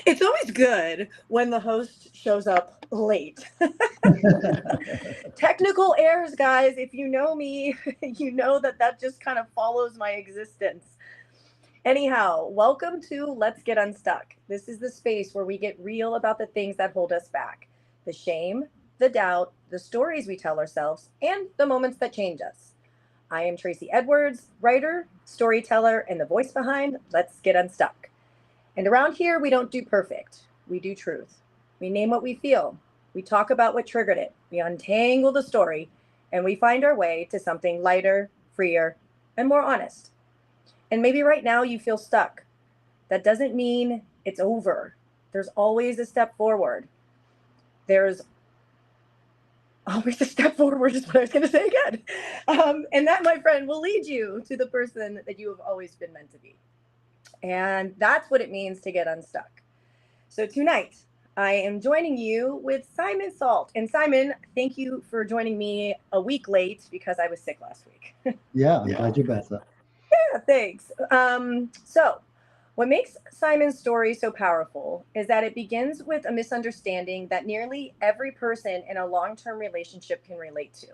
It's always good when the host shows up late. Technical errors, guys. If you know me, you know that that just kind of follows my existence. Anyhow, welcome to Let's Get Unstuck. This is the space where we get real about the things that hold us back, the shame, the doubt, the stories we tell ourselves, and the moments that change us. I am Tracy Edwards, writer, storyteller, and the voice behind Let's Get Unstuck. And around here, we don't do perfect, we do truth. We name what we feel, we talk about what triggered it, we untangle the story, and we find our way to something lighter, freer, and more honest. And maybe right now you feel stuck. That doesn't mean it's over. There's always a step forward. There's always a step forward, is what I was going to say again. And that, my friend, will lead you to the person that you have always been meant to be. And that's what it means to get unstuck. So tonight, I am joining you with Simon Salt. And Simon, thank you for joining me a week late because I was sick last week. Yeah, I'm glad you're better. Yeah, thanks. So, what makes Simon's story so powerful is that it begins with a misunderstanding that nearly every person in a long term relationship can relate to.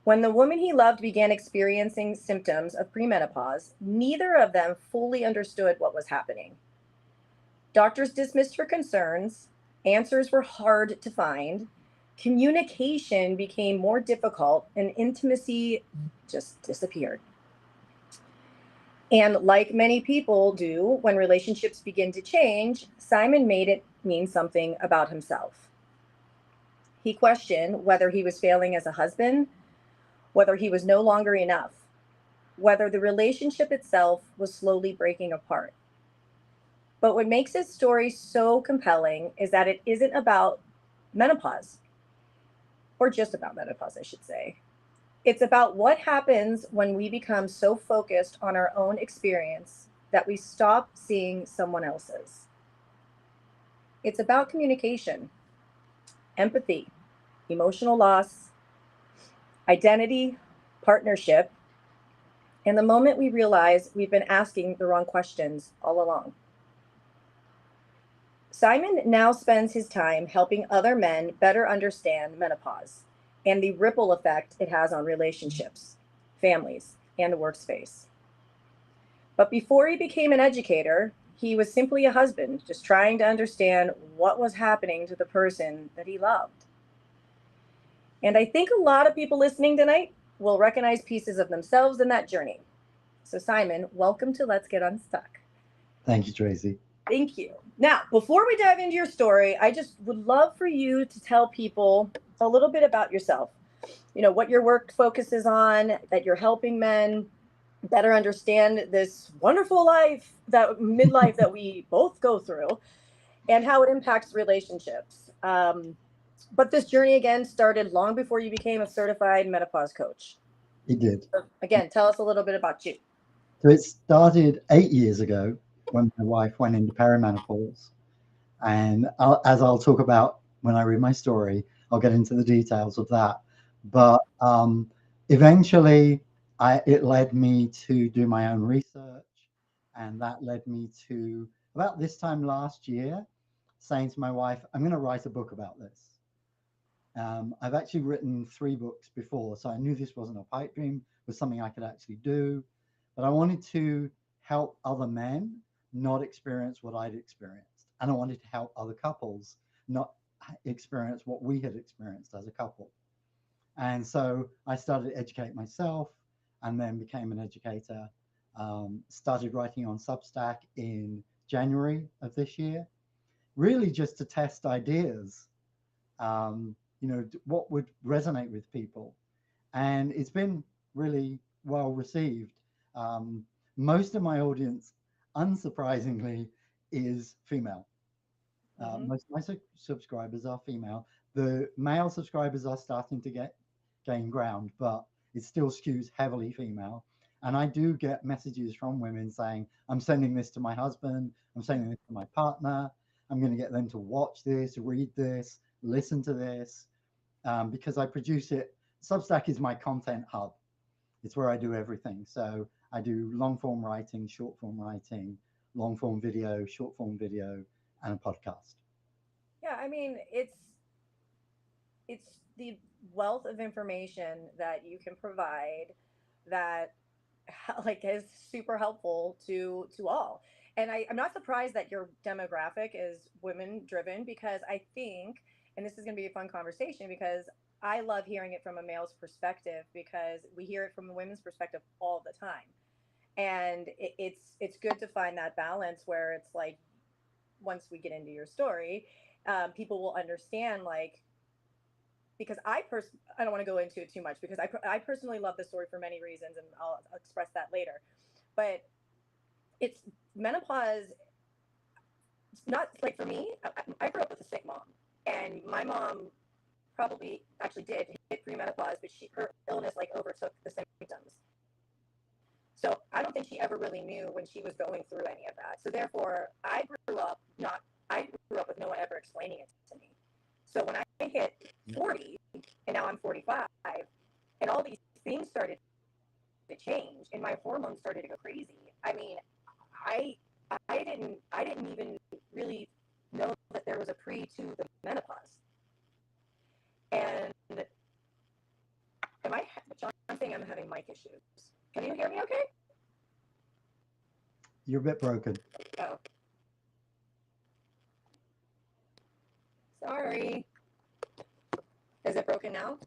When the woman he loved began experiencing symptoms of premenopause, neither of them fully understood what was happening. Doctors dismissed her concerns, answers were hard to find, communication became more difficult, and intimacy just disappeared. And like many people do when relationships begin to change, Simon made it mean something about himself. He questioned whether he was failing as a husband, whether he was no longer enough, whether the relationship itself was slowly breaking apart. But what makes his story so compelling is that it isn't about menopause, or just about menopause, I should say. It's about what happens when we become so focused on our own experience that we stop seeing someone else's. It's about communication, empathy, emotional loss, identity, partnership, and the moment we realize we've been asking the wrong questions all along. Simon now spends his time helping other men better understand menopause and the ripple effect it has on relationships, families, and the workspace. But before he became an educator, he was simply a husband, just trying to understand what was happening to the person that he loved. And I think a lot of people listening tonight will recognize pieces of themselves in that journey. So, Simon, welcome to Let's Get Unstuck. Thank you, Tracy. Thank you. Now, before we dive into your story, I just would love for you to tell people a little bit about yourself. You know, what your work focuses on, that you're helping men better understand this wonderful life, that midlife that we both go through, and how it impacts relationships. But this journey again started long before you became a certified menopause coach. It did. So again, tell us a little bit about you. So it started 8 years ago when my wife went into perimenopause. And as I'll talk about when I read my story, I'll get into the details of that. But eventually, it led me to do my own research. And that led me to about this time last year saying to my wife, I'm going to write a book about this. I've actually written 3 books before, so I knew this wasn't a pipe dream, it was something I could actually do. But I wanted to help other men not experience what I'd experienced. And I wanted to help other couples not experience what we had experienced as a couple. And so I started to educate myself and then became an educator. Started writing on Substack in January of this year, really just to test ideas. What would resonate with people. And it's been really well received. Um, Most of my audience, unsurprisingly, is female. Mm-hmm. Most of my subscribers are female. The male subscribers are starting to gain ground, but it still skews heavily female. And I do get messages from women saying, I'm sending this to my husband, I'm sending this to my partner, I'm going to get them to watch this, read this, listen to this, because I produce it. Substack is my content hub. It's where I do everything. So I do long form writing, short form writing, long form video, short form video, and a podcast. Yeah, I mean, it's the wealth of information that you can provide that like is super helpful to all. And I'm not surprised that your demographic is women driven, because I think, and this is going to be a fun conversation, because I love hearing it from a male's perspective, because we hear it from a women's perspective all the time. And it's good to find that balance where it's like, once we get into your story, people will understand, like, because I don't want to go into it too much, because I personally love the story for many reasons, and I'll express that later. But it's menopause. It's not like, for me. I grew up with a sick mom, and my mom probably actually did hit premenopause, but her illness like overtook the symptoms. So I don't think she ever really knew when she was going through any of that. So therefore, I grew up with no one ever explaining it to me. So when I hit 40, and now I'm 45, and all these things started to change, and my hormones started to go crazy. I mean, I I didn't even really know that there was a pre to the menopause. And John, I'm saying I'm having mic issues. Can you hear me okay? You're a bit broken. Oh, sorry. Is it broken now?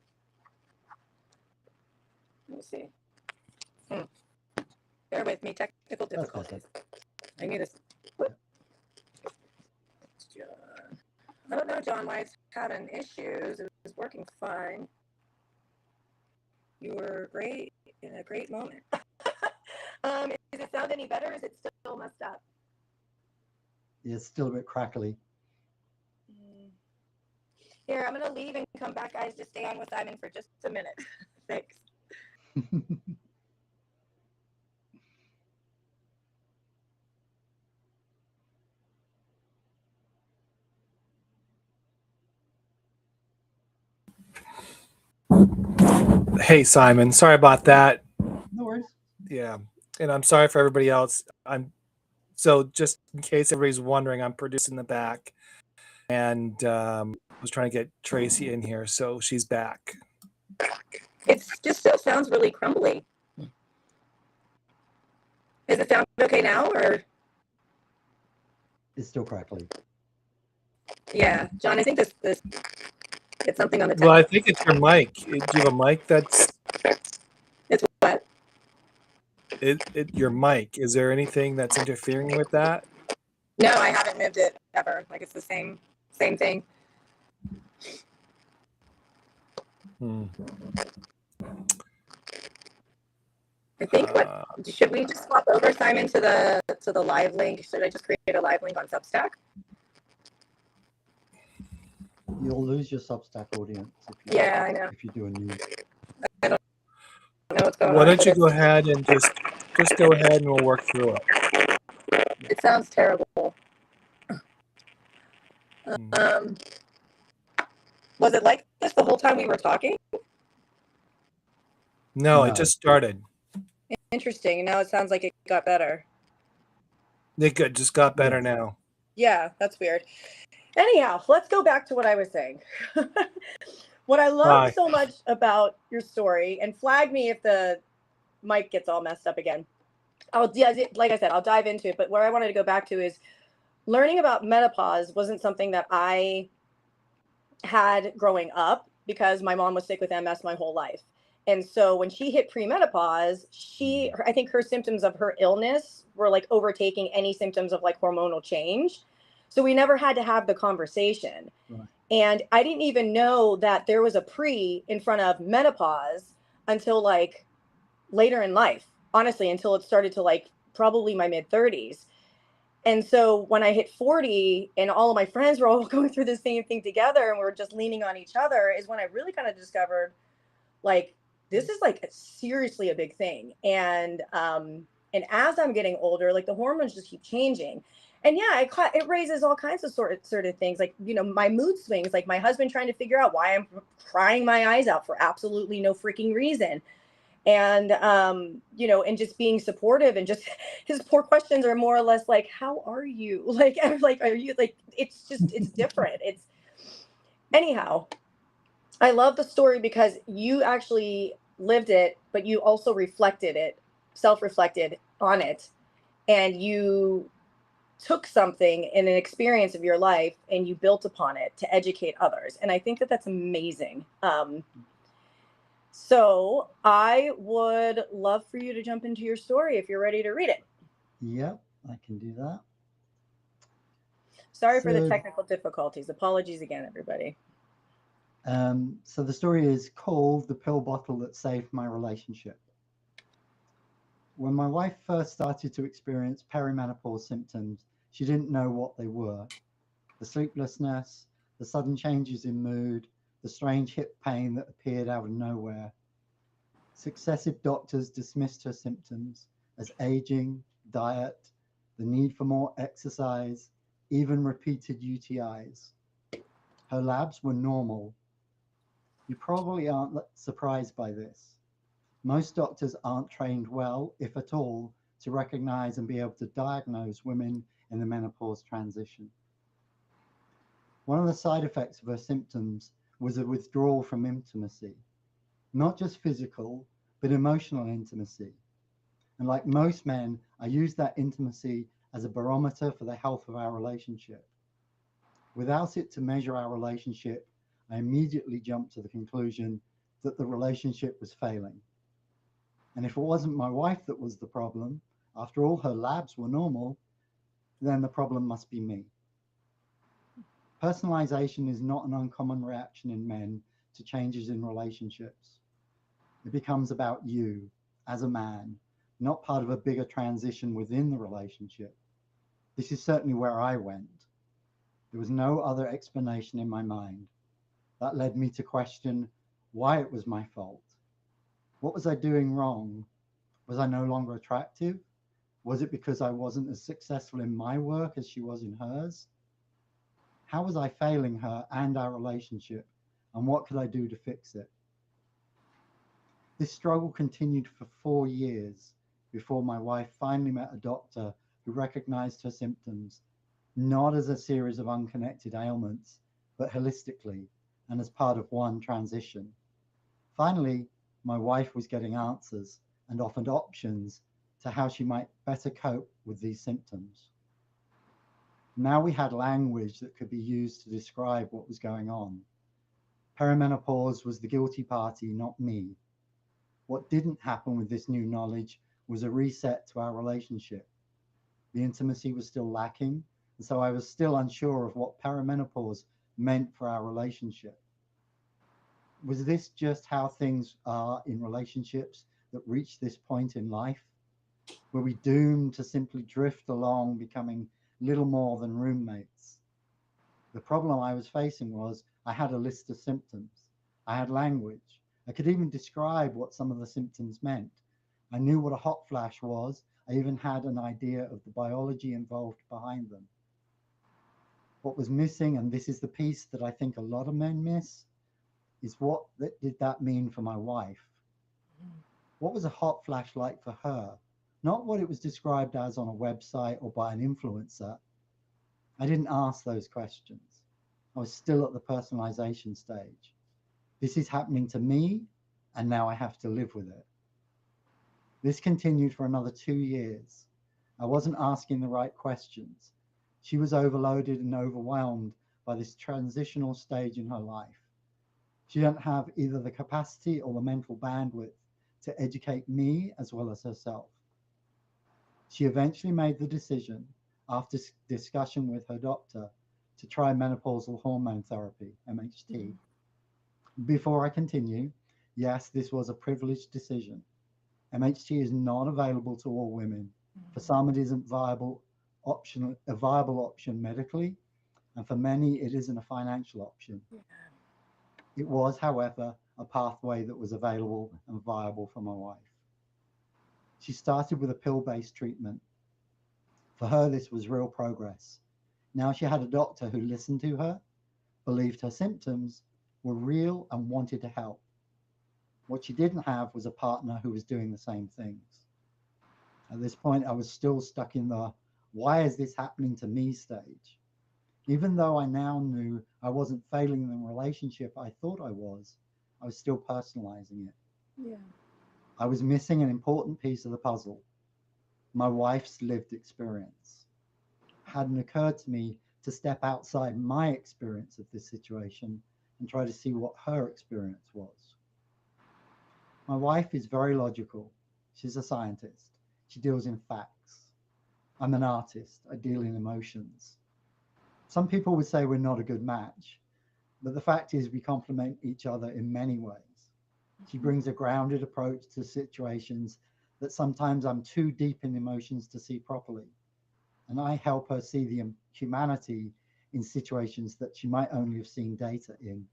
Let me see. Bear with me, technical difficulties. I knew this. John. I don't know, John, why it's having issues. It was working fine. You were great in a great moment. Does it sound any better? Is it still messed up? It's still a bit crackly. Here, I'm going to leave and come back, guys. Just stay on with Simon for just a minute. Thanks. Hey, Simon. Sorry about that. No worries. Yeah. And I'm sorry for everybody else. So just in case everybody's wondering, I'm producing the back, and was trying to get Tracy in here, so she's back. It just still sounds really crumbly. Does it sound okay now, or? It's still crackly. Yeah, John, I think this it's something on the. Well, I think it's your mic. Do you have a mic that's? It's what? Your mic. Is there anything that's interfering with that? No, I haven't moved it ever. Like, it's the same thing. I think should we just swap over, Simon, to the live link? Should I just create a live link on Substack? You'll lose your Substack audience if you, Yeah, I know. if you do a new. I don't know what's going on. Why don't you go ahead and just go ahead and we'll work through it. It sounds terrible. Was it like this the whole time we were talking? No, it just started. Interesting. Now it sounds like it got better. It just got better now. Yeah, that's weird. Anyhow, let's go back to what I was saying. What I love so much about your story, and flag me if the mic gets all messed up again. Like I said, I'll dive into it. But where I wanted to go back to is learning about menopause wasn't something that I had growing up, because my mom was sick with MS my whole life. And so when she hit premenopause, I think her symptoms of her illness were like overtaking any symptoms of like hormonal change. So we never had to have the conversation. Right. And I didn't even know that there was a pre in front of menopause until like later in life, honestly, until it started to like probably my mid 30s. And so when I hit 40 and all of my friends were all going through the same thing together and we were just leaning on each other, is when I really kind of discovered, like, this is like seriously a big thing. And as I'm getting older, like the hormones just keep changing. And yeah, it raises all kinds of sort of things, like, you know, my mood swings, like my husband trying to figure out why I'm crying my eyes out for absolutely no freaking reason. And and just being supportive, and just his poor questions are more or less like, how are you? Like, I'm like, are you, like, it's different. It's anyhow. I love the story because you actually lived it, but you also reflected it, self-reflected on it, and you took something in an experience of your life and you built upon it to educate others. And I think that that's amazing. So I would love for you to jump into your story if you're ready to read it. Yep, I can do that. Sorry for the technical difficulties. Apologies again, everybody. So the story is called The Pill Bottle That Saved My Relationship. When my wife first started to experience perimenopause symptoms, she didn't know what they were. The sleeplessness, the sudden changes in mood, the strange hip pain that appeared out of nowhere. Successive doctors dismissed her symptoms as aging, diet, the need for more exercise, even repeated UTIs. Her labs were normal. You probably aren't surprised by this. Most doctors aren't trained well, if at all, to recognize and be able to diagnose women in the menopause transition. One of the side effects of her symptoms was a withdrawal from intimacy, not just physical, but emotional intimacy. And like most men, I used that intimacy as a barometer for the health of our relationship. Without it to measure our relationship, I immediately jumped to the conclusion that the relationship was failing. And if it wasn't my wife that was the problem, after all her labs were normal, then the problem must be me. Personalization is not an uncommon reaction in men to changes in relationships. It becomes about you as a man, not part of a bigger transition within the relationship. This is certainly where I went. There was no other explanation in my mind. That led me to question why it was my fault. What was I doing wrong? Was I no longer attractive? Was it because I wasn't as successful in my work as she was in hers? How was I failing her and our relationship? And what could I do to fix it? This struggle continued for 4 years before my wife finally met a doctor who recognized her symptoms, not as a series of unconnected ailments, but holistically and as part of one transition. Finally, my wife was getting answers and offered options to how she might better cope with these symptoms. Now we had language that could be used to describe what was going on. Perimenopause was the guilty party, not me. What didn't happen with this new knowledge was a reset to our relationship. The intimacy was still lacking, and so I was still unsure of what perimenopause meant for our relationship. Was this just how things are in relationships that reach this point in life? Were we doomed to simply drift along, becoming little more than roommates? The problem I was facing was I had a list of symptoms. I had language. I could even describe what some of the symptoms meant. I knew what a hot flash was. I even had an idea of the biology involved behind them. What was missing, and this is the piece that I think a lot of men miss, is what did that mean for my wife? What was a hot flash like for her? Not what it was described as on a website or by an influencer. I didn't ask those questions. I was still at the personalization stage. This is happening to me, and now I have to live with it. This continued for another 2 years. I wasn't asking the right questions. She was overloaded and overwhelmed by this transitional stage in her life. She didn't have either the capacity or the mental bandwidth to educate me as well as herself. She eventually made the decision, after discussion with her doctor, to try menopausal hormone therapy, MHT. Before I continue, yes, this was a privileged decision. MHT is not available to all women. For some, it isn't a viable option medically, and for many, it isn't a financial option. It was, however, a pathway that was available and viable for my wife. She started with a pill-based treatment. For her, this was real progress. Now she had a doctor who listened to her, believed her symptoms were real and wanted to help. What she didn't have was a partner who was doing the same things. At this point, I was still stuck in the why is this happening to me stage. Even though I now knew I wasn't failing in the relationship I thought I was still personalizing it. Yeah. I was missing an important piece of the puzzle, my wife's lived experience. Hadn't occurred to me to step outside my experience of this situation and try to see what her experience was. My wife is very logical. She's a scientist. She deals in facts. I'm an artist. I deal in emotions. Some people would say we're not a good match, but the fact is we complement each other in many ways. She brings a grounded approach to situations that sometimes I'm too deep in emotions to see properly. And I help her see the humanity in situations that she might only have seen data in.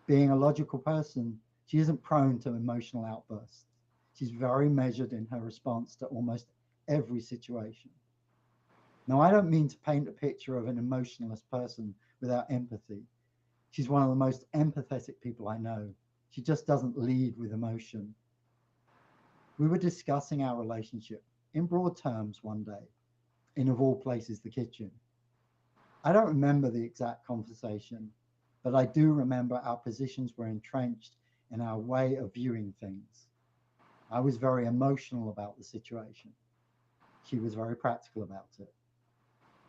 Being a logical person, she isn't prone to emotional outbursts. She's very measured in her response to almost every situation. Now, I don't mean to paint a picture of an emotionless person without empathy. She's one of the most empathetic people I know. She just doesn't lead with emotion. We were discussing our relationship in broad terms one day, in of all places, the kitchen. I don't remember the exact conversation, but I do remember our positions were entrenched in our way of viewing things. I was very emotional about the situation. She was very practical about it.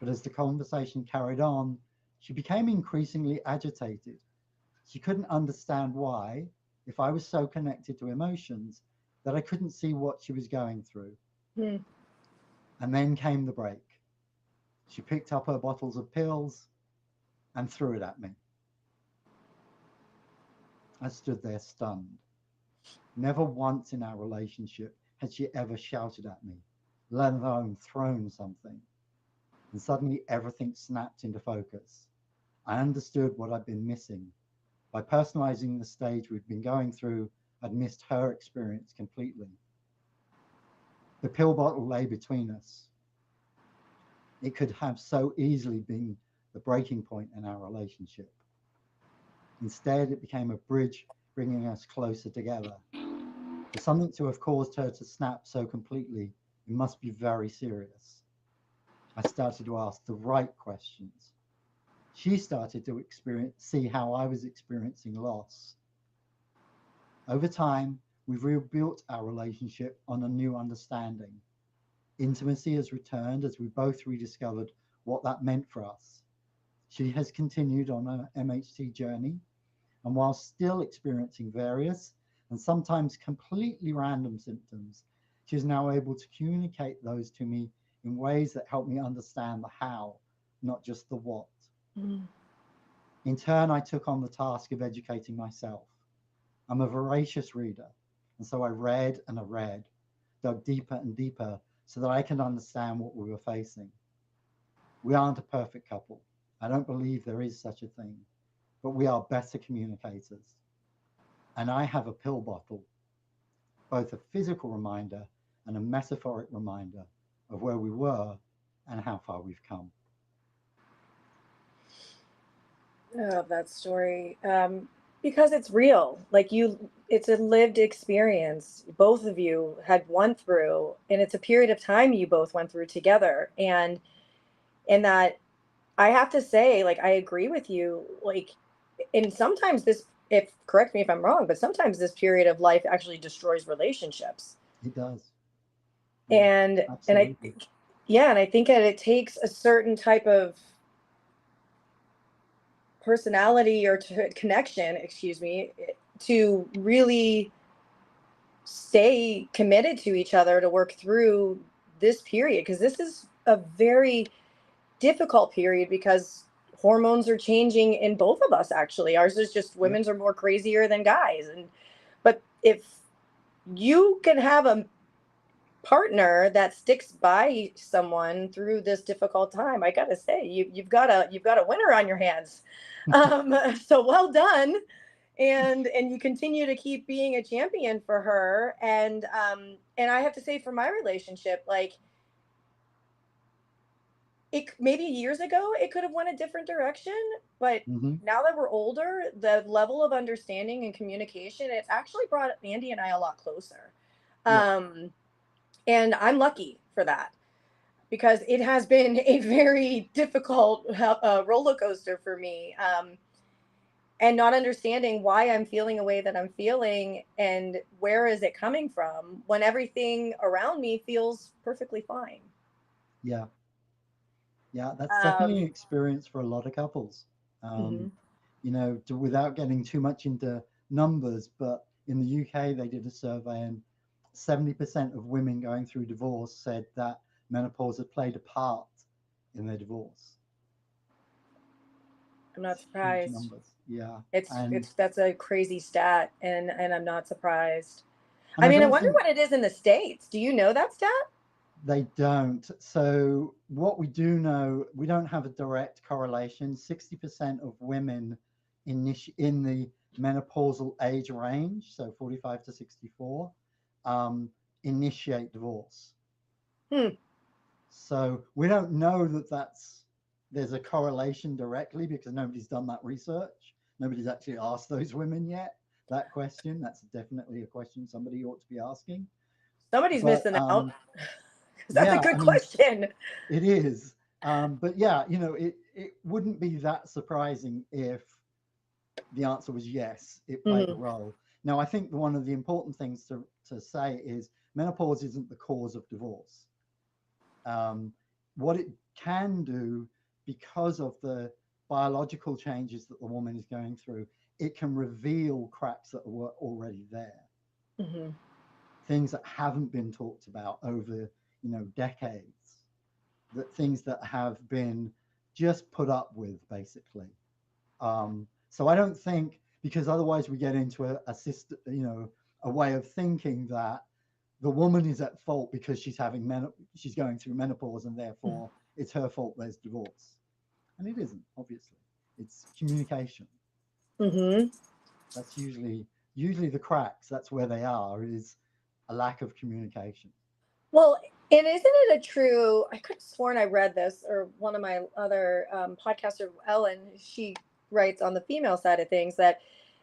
But as the conversation carried on, she became increasingly agitated. She couldn't understand why, if I was so connected to emotions, that I couldn't see what she was going through. Hmm. And then came the break. She picked up her bottles of pills and threw it at me. I stood there stunned. Never once in our relationship had she ever shouted at me, let alone thrown something. And suddenly everything snapped into focus. I understood what I'd been missing. By personalizing the stage we'd been going through, I'd missed her experience completely. The pill bottle lay between us. It could have so easily been the breaking point in our relationship. Instead, it became a bridge bringing us closer together. For something to have caused her to snap so completely, it must be very serious. I started to ask the right questions. She started to see how I was experiencing loss. Over time, we've rebuilt our relationship on a new understanding. Intimacy has returned as we both rediscovered what that meant for us. She has continued on her MHT journey, and while still experiencing various and sometimes completely random symptoms, she is now able to communicate those to me in ways that help me understand the how, not just the what. Mm. In turn, I took on the task of educating myself. I'm a voracious reader, and so I read and I read, dug deeper and deeper so that I can understand what we were facing. We aren't a perfect couple. I don't believe there is such a thing, but we are better communicators. And I have a pill bottle, both a physical reminder and a metaphoric reminder of where we were and how far we've come. I love that story. Because it's real. Like it's a lived experience. Both of you had went through, and it's a period of time you both went through together. And that I have to say, like, I agree with you. Like, and sometimes this, if correct me if I'm wrong, but sometimes this period of life actually destroys relationships. It does. Yeah, And I, absolutely. yeah, and I think that it takes a certain type of personality or connection, excuse me, to really stay committed to each other to work through this period, because this is a very difficult period because hormones are changing in both of us. Actually, ours is just Yeah. women's are more crazier than guys. And but if you can have a partner that sticks by someone through this difficult time, I gotta say you've got a winner on your hands. So well done. And you continue to keep being a champion for her. And I have to say, for my relationship, like, it maybe years ago it could have went a different direction, but Hmm. now that we're older, the level of understanding and communication, it's actually brought Andy and I a lot closer. Yeah. Um, and I'm lucky for that because it has been a very difficult roller coaster for me. And not understanding why I'm feeling a way that I'm feeling and where is it coming from when everything around me feels perfectly fine. Yeah. Yeah. That's definitely an Um, experience for a lot of couples. Um, mhm. without getting too much into numbers, but in the UK, they did a survey and 70% of women going through divorce said that menopause had played a part in their divorce. I'm not It's huge surprised. numbers. Yeah. And It's that's a crazy stat, and I'm not surprised. and I I mean, I don't wonder think what it is in the States. Do you know that stat? they don't. So what we do know, we don't have a direct correlation. 60% of women in the menopausal age range, so 45 to 64, um, initiate divorce. Hmm. So we don't know that there's a correlation directly because nobody's done that research. Nobody's actually asked those women yet that question. That's definitely a question somebody ought to be asking. Somebody's But missing out because that's a yeah, I good mean, question. it is. But yeah, it wouldn't be that surprising if the answer was yes, it played a Hmm. role. Now, I think one of the important things to say is menopause isn't the cause of divorce. Um, what it can do, because of the biological changes that the woman is going through, it can reveal cracks that were already there, Hmm. things that haven't been talked about over, decades, that things that have been just put up with, basically. So I don't think, because otherwise we get into a system, a way of thinking that the woman is at fault because she's going through menopause and therefore it's her fault there's divorce. And it isn't, obviously. It's communication. Hmm. That's usually the cracks. That's where they are, is a lack of communication. Well, and isn't it a true? I could have sworn I read this, or one of my other podcaster, Ellen, she writes on the female side of things that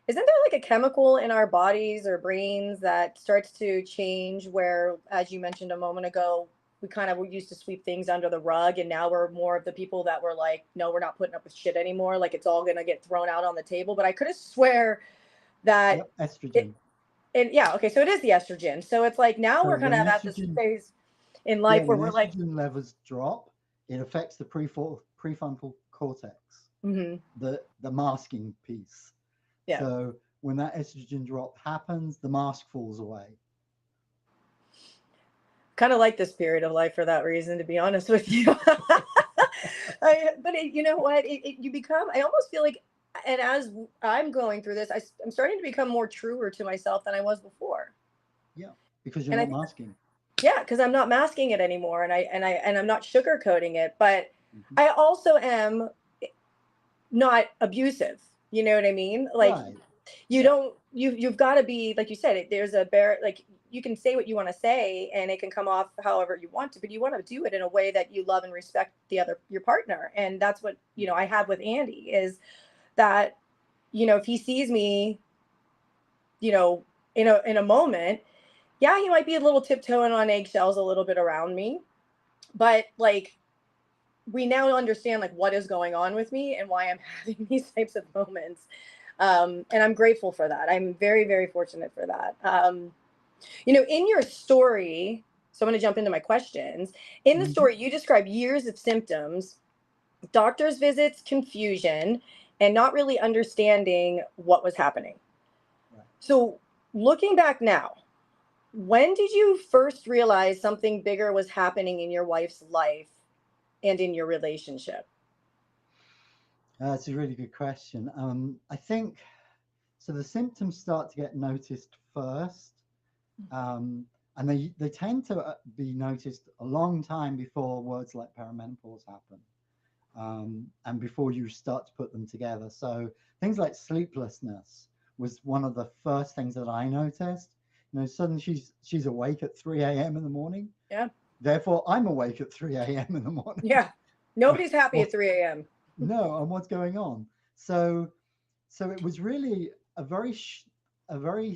isn't there like a chemical in our bodies or brains that starts to change where, as you mentioned a moment ago, we kind of used to sweep things under the rug, and now we're more of the people that were like, no, we're not putting up with shit anymore. Like it's all gonna get thrown out on the table. But I could have swear that Yep, it, estrogen. and yeah, okay, so it is the estrogen. So it's like now So we're kind when of at this estrogen, phase in yeah, life where when we're like, estrogen levels drop, it affects the prefrontal cortex, mm-hmm, the masking piece. yeah, So when that estrogen drop happens, the mask falls away. kind of like this period of life for that reason, to be honest with you. But you know what? You become, I almost feel like, and as I'm going through this, I'm starting to become more truer to myself than I was before. Yeah, because you're And I not think, masking. yeah, because I'm not masking it anymore, and I'm not sugarcoating it, but Mhm. I also am not abusive. You know what I mean? Like Right. you don't you've got to be like you said. There's a bear like you can say what you want to say, and it can come off however you want to, but you want to do it in a way that you love and respect your partner, and that's what I have with Andy is that if he sees me you know in a moment, yeah, he might be a little tiptoeing on eggshells a little bit around me, but like we now understand like what is going on with me and why I'm having these types of moments. And I'm grateful for that. I'm very, very fortunate for that. In your story, so I'm going to jump into my questions. In the Hmm. story, you describe years of symptoms, doctor's visits, confusion, and not really understanding what was happening. Right. So, looking back now, when did you first realize something bigger was happening in your wife's life and in your relationship? That's a really good question. I think so. The symptoms start to get noticed first, and they tend to be noticed a long time before words like perimenopause happen, and before you start to put them together. So things like sleeplessness was one of the first things that I noticed. Suddenly she's awake at 3 a.m. in the morning. Yeah. Therefore, I'm awake at 3 a.m. in the morning. Yeah. Nobody's happy at 3 a.m. No, and what's going on? So it was really a very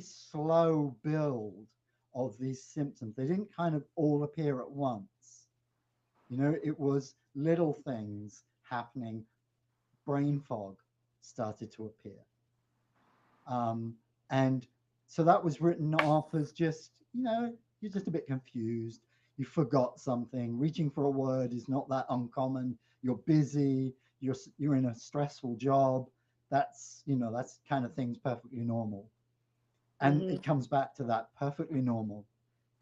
slow build of these symptoms. They didn't kind of all appear at once. You know, it was little things happening. Brain fog started to appear. And so that was written off as just, you know, you're just a bit confused. You forgot something. Reaching for a word is not that uncommon. You're busy. You're in a stressful job. That's, you know, that's kind of things perfectly normal. And it comes back to that perfectly normal.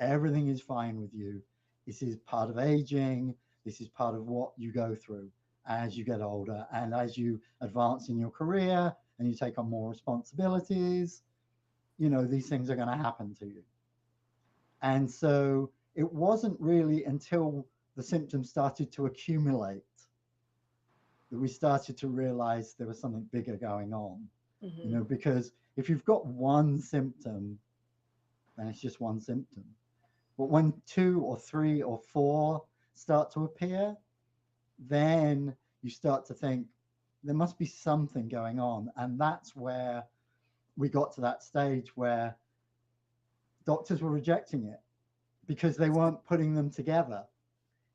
Everything is fine with you. This is part of aging. This is part of what you go through as you get older and as you advance in your career and you take on more responsibilities. You know, these things are going to happen to you. And so it wasn't really until the symptoms started to accumulate that we started to realize there was something bigger going on. You know, because if you've got one symptom, then it's just one symptom. But when 2 or 3 or 4 start to appear, then you start to think there must be something going on. And that's where we got to that stage where doctors were rejecting it because they weren't putting them together.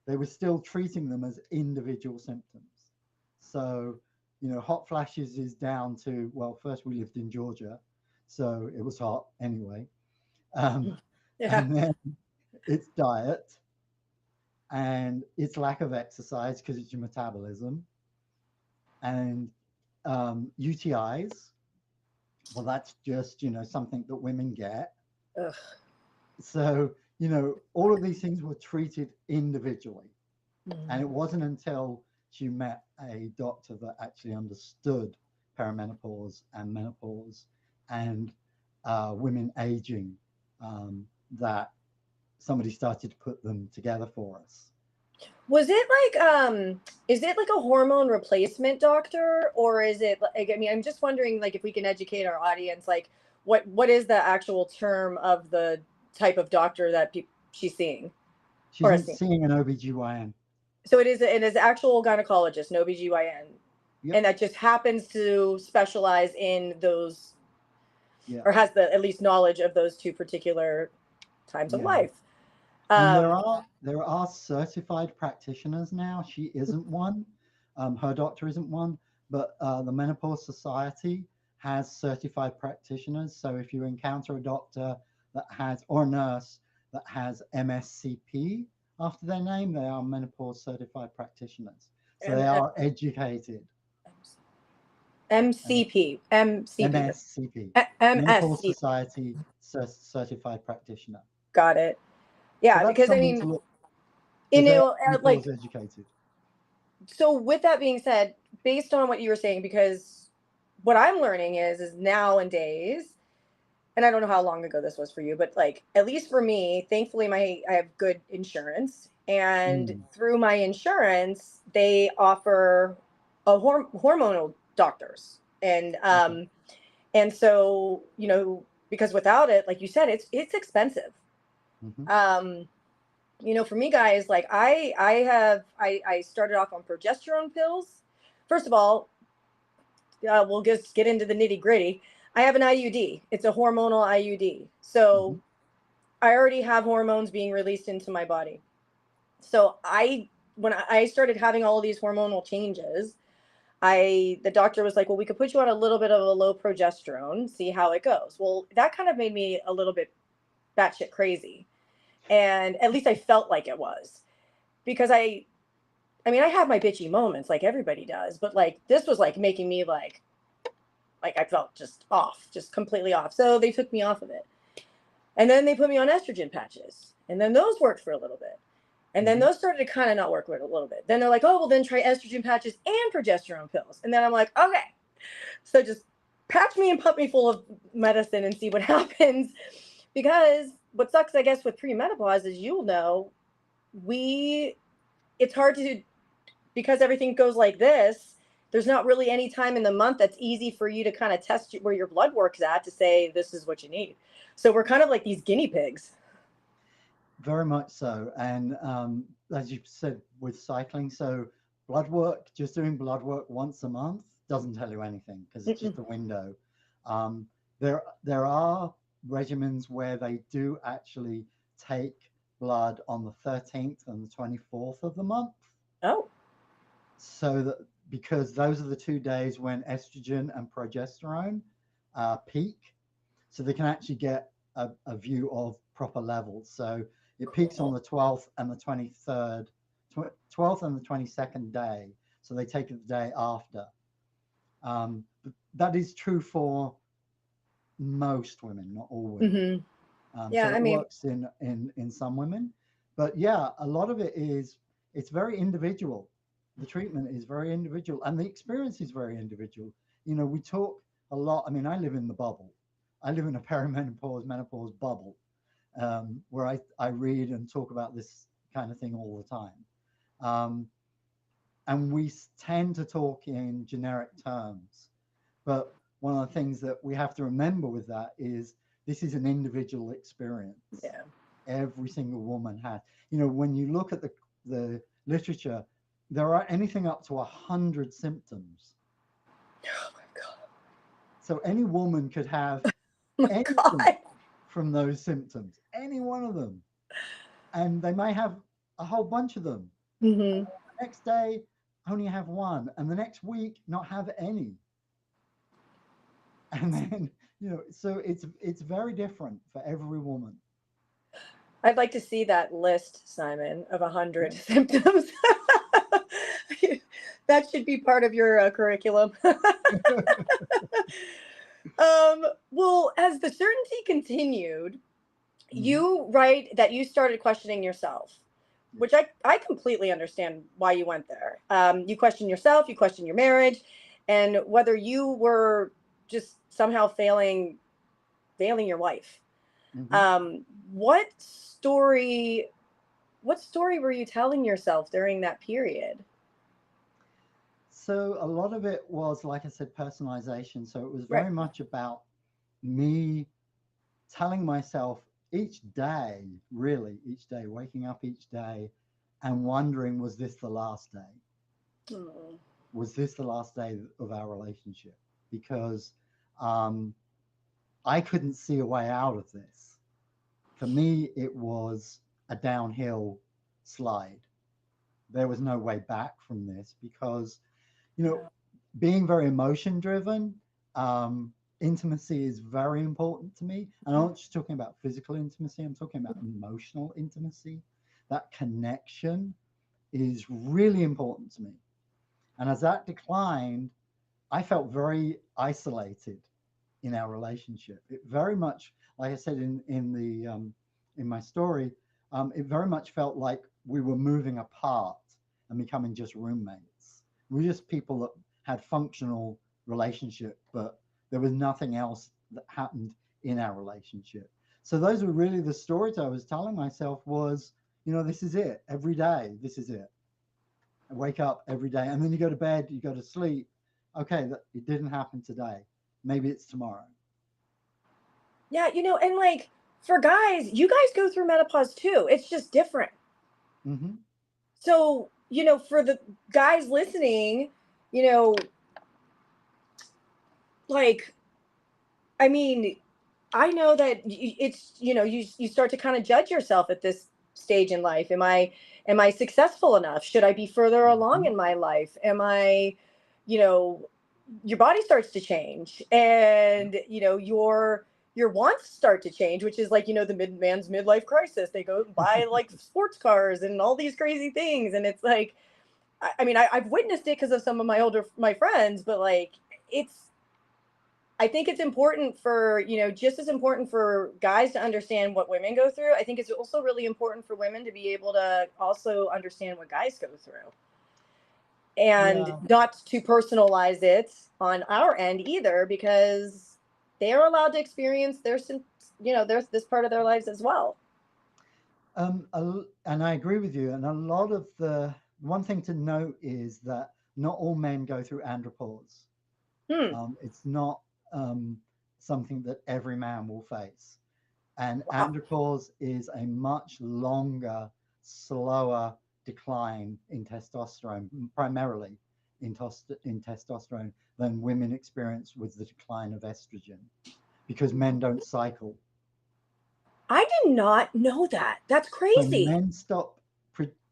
They were still treating them as individual symptoms. So, you know, hot flashes is down to, well, first we lived in Georgia, so it was hot anyway. And then it's diet and it's lack of exercise because it's your metabolism. And UTIs, well, that's just, you know, something that women get. Ugh. So, you know, all of these things were treated individually. And it wasn't until she met a doctor that actually understood perimenopause and menopause and women aging that somebody started to put them together for us. Was it like is it like a hormone replacement doctor, or is it like, I mean, I'm just wondering, like, if we can educate our audience, like what is the actual term of the type of doctor that she's seeing? She's seeing an OBGYN. So it is actual gynecologist, no OBGYN. Yep. And that just happens to specialize in those, Yeah. or has the at least knowledge of those 2 particular times of life. And there are certified practitioners now. She isn't one. Her doctor isn't one, but the Menopause Society has certified practitioners. So if you encounter a doctor that has, or a nurse that has MSCP after their name, they are menopause certified practitioners. So they are educated. MSCP. Menopause Society certified practitioner. Got it. Yeah, so because I mean, you know, like, educated. So with that being said, based on what you were saying, because what I'm learning is nowadays, and I don't know how long ago this was for you, but like, at least for me, thankfully I have good insurance, and through my insurance, they offer a hormonal doctors. And and so, you know, because without it, like you said, it's expensive. You know, for me, guys, like I started off on progesterone pills. First of all, we'll just get into the nitty gritty. I have an IUD. It's a hormonal IUD. So I already have hormones being released into my body. So when I started having all of these hormonal changes, the doctor was like, well, we could put you on a little bit of a low progesterone, see how it goes. Well, that kind of made me a little bit batshit crazy. And at least I felt like it was, because I mean, I have my bitchy moments like everybody does, but like this was like making me like I felt just off, just completely off. So they took me off of it. And then they put me on estrogen patches. And then those worked for a little bit. And then those started to kind of not work for a little bit. Then they're like, oh, well, then try estrogen patches and progesterone pills. And then I'm like, okay. So just patch me and pump me full of medicine and see what happens. Because what sucks, I guess, with premenopause is, you'll know, it's hard to, because everything goes like this, there's not really any time in the month that's easy for you to kind of test where your blood work's at to say, this is what you need. So we're kind of like these guinea pigs. Very much so. And as you said, with cycling, so blood work, just doing blood work once a month doesn't tell you anything because it's just a window. There are regimens where they do actually take blood on the 13th and the 24th of the month. Oh. So that because those are the 2 days when estrogen and progesterone peak, so they can actually get a view of proper levels. So it peaks on the 12th and the 23rd, 12th and the 22nd day. So they take it the day after. That is true for most women, not all women. Yeah, So it works in some women, but yeah, a lot of it is, it's very individual. The treatment is very individual and the experience is very individual. You know, we talk a lot. I mean, I live in the bubble. I live in a perimenopause, menopause bubble, where I read and talk about this kind of thing all the time. And we tend to talk in generic terms. But one of the things that we have to remember with that is this is an individual experience. Yeah. Every single woman has. You know, when you look at the literature, there are anything up to 100 symptoms. Oh my God. So any woman could have God. from those symptoms, any one of them. And they may have a whole bunch of them. Mm-hmm. The next day, only have one, and the next week, not have any. And then, you know, so it's very different for every woman. I'd like to see that list, Simon, of 100 symptoms. That should be part of your curriculum. Well, as the certainty continued, you write that you started questioning yourself, which I completely understand why you went there. You question yourself, you question your marriage, and whether you were just somehow failing your wife. What story were you telling yourself during that period? So a lot of it was, like I said, personalization. So it was very much about me telling myself each day, really each day, waking up each day and wondering, was this the last day? Was this the last day of our relationship? Because I couldn't see a way out of this. For me, it was a downhill slide. There was no way back from this because, you know, being very emotion driven, intimacy is very important to me. And I'm not just talking about physical intimacy, I'm talking about emotional intimacy. That connection is really important to me. And as that declined, I felt very isolated in our relationship. It very much, like I said in my story, it very much felt like we were moving apart and becoming just roommates. We were just people that had functional relationship, but there was nothing else that happened in our relationship. So those were really the stories I was telling myself was, you know, this is it. Every day, this is it. I wake up every day, and then you go to bed, you go to sleep. Okay, it didn't happen today. Maybe it's tomorrow. Yeah, you know, and like for guys, you guys go through menopause too. It's just different. So, you know, for the guys listening, you know, like, I mean, I know that it's, you know, you start to kind of judge yourself at this stage in life. Am I successful enough? Should I be further along in my life? Am I, you know, your body starts to change, and you know your wants start to change, which is like, you know, the man's midlife crisis. They go buy like sports cars and all these crazy things, and it's like, I mean, I've witnessed it because of some of my friends, but like I think it's important for, you know, just as important for guys to understand what women go through. I think it's also really important for women to be able to also understand what guys go through. And not to personalize it on our end either, because they are allowed to experience there's this part of their lives as well. And I agree with you. And a lot of one thing to note is that not all men go through andropause. It's not something that every man will face. And andropause is a much longer, slower decline in testosterone, primarily in testosterone, than women experience with the decline of estrogen, because men don't cycle. I did not know that. That's So crazy.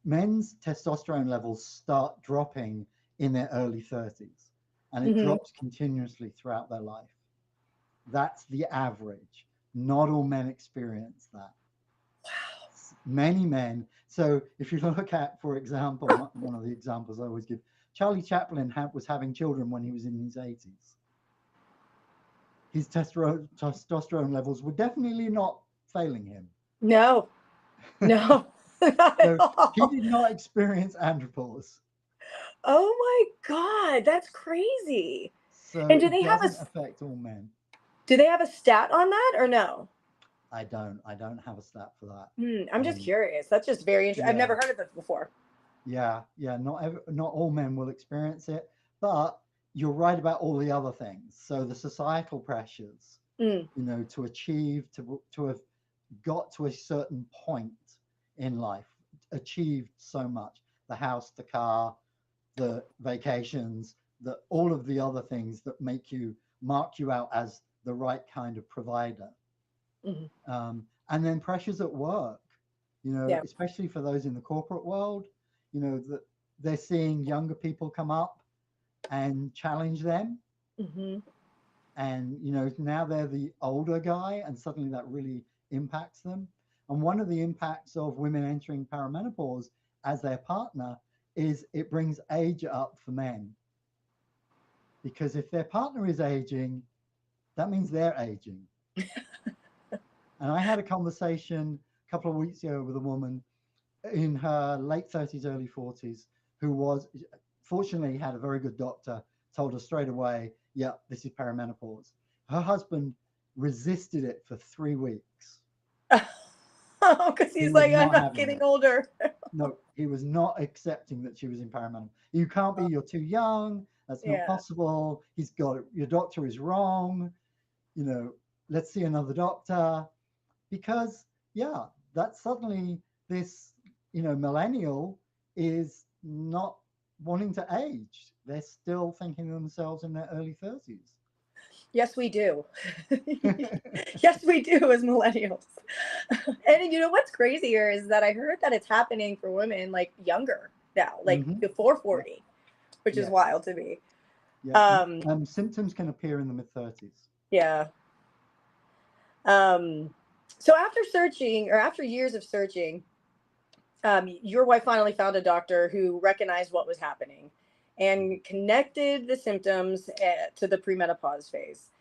men's testosterone levels start dropping in their early 30s, and it Mhm. drops continuously throughout their life. That's the average. Not all men experience that. Wow. Many men. So if you look at, for example, one of the examples I always give, Charlie Chaplin was having children when he was in his 80s. His testosterone levels were definitely not failing him. No, no, not at So he all. did not experience andropause. Oh my God, that's crazy. So And do it they have doesn't affect all men. a stat on that or no? I don't have a stat for that. I'm just curious. That's just very interesting. I've Yeah. never heard of this before. Yeah, not all men will experience it, but you're right about all the other things. So the societal pressures, Mm. you know, to achieve, to have got to a certain point in life, achieved so much, the house, the car, the vacations, all of the other things that mark you out as the right kind of provider. Mhm. And then pressures at work, you know, Yeah. especially for those in the corporate world, you know, that they're seeing younger people come up and challenge them. Mhm. And, you know, now they're the older guy, and suddenly that really impacts them. And one of the impacts of women entering perimenopause as their partner is it brings age up for men. Because if their partner is aging, that means they're aging. And I had a conversation a couple of weeks ago with a woman in her late 30s, early 40s, who was fortunately had a very good doctor, told her straight away, yeah, this is perimenopause. Her husband resisted it for 3 weeks. Oh, because He he's was like, I'm not not having getting it. older. No, he was not accepting that she was in perimenopause. You can't be, you're too young. That's not Yeah. possible. He's got it. Your doctor is wrong. You know, let's see another doctor. Because, yeah, that's suddenly this, you know, millennial is not wanting to age. They're still thinking of themselves in their early 30s. Yes, we do. Yes, we do as millennials. And you know what's crazier is that I heard that it's happening for women like younger now, like Mm-hmm. before Yeah. 40, which is Yes. wild to me. Yeah. Symptoms can appear in the mid-30s. Yeah. So after searching, or after years of searching, your wife finally found a doctor who recognized what was happening and connected the symptoms to the premenopause phase.